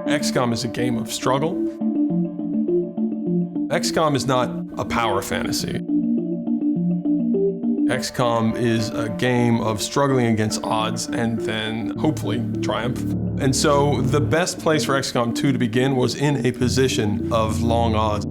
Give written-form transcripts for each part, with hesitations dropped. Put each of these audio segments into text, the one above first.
XCOM is a game of struggle. XCOM is not a power fantasy. XCOM is a game of struggling against odds and then hopefully triumph. And so the best place for XCOM 2 to begin was in a position of long odds.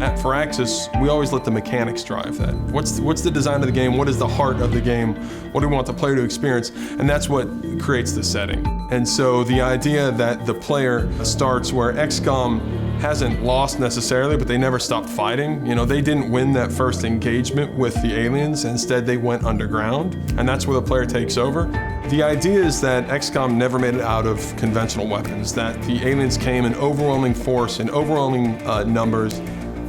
At Firaxis, we always let the mechanics drive that. What's the design of the game? What is the heart of the game? What do we want the player to experience? And that's what creates the setting. And so the idea that the player starts where XCOM hasn't lost necessarily, but they never stopped fighting. You know, they didn't win that first engagement with the aliens. Instead, they went underground, and that's where the player takes over. The idea is that XCOM never made it out of conventional weapons, that the aliens came in overwhelming force, in overwhelming numbers.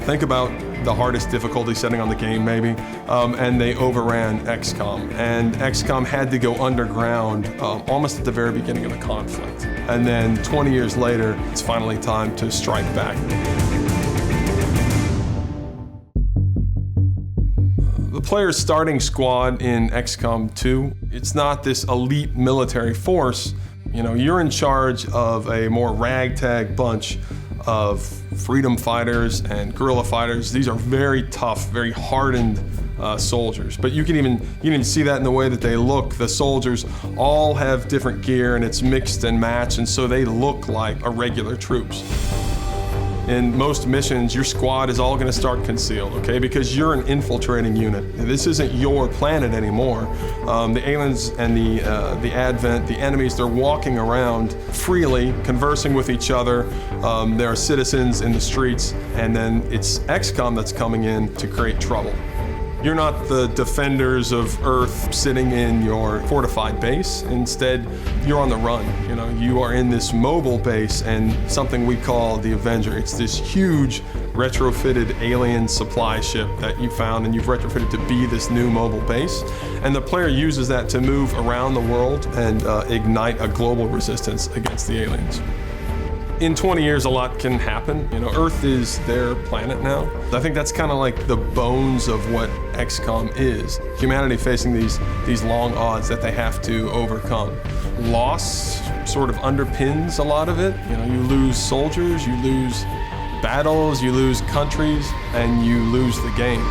Think about the hardest difficulty setting on the game, maybe, and they overran XCOM. And XCOM had to go underground almost at the very beginning of the conflict. And then 20 years later, it's finally time to strike back. The player's starting squad in XCOM 2, it's not this elite military force. You know, you're in charge of a more ragtag bunch of freedom fighters and guerrilla fighters. These are very tough, very hardened soldiers. But you can even see that in the way that they look. The soldiers all have different gear and it's mixed and matched, and so they look like irregular troops. In most missions, your squad is all going to start concealed, okay? Because you're an infiltrating unit. This isn't your planet anymore. The aliens and the Advent, the enemies, they're walking around freely, conversing with each other. There are citizens in the streets, and then it's XCOM that's coming in to create trouble. You're not the defenders of Earth sitting in your fortified base. Instead, you're on the run. You know, you are in this mobile base and something we call the Avenger. It's this huge retrofitted alien supply ship that you found and you've retrofitted to be this new mobile base. And the player uses that to move around the world and ignite a global resistance against the aliens. In 20 years, a lot can happen. You know, Earth is their planet now. I think that's kind of like the bones of what XCOM is. Humanity facing these long odds that they have to overcome. Loss sort of underpins a lot of it. You know, you lose soldiers, you lose battles, you lose countries, and you lose the game.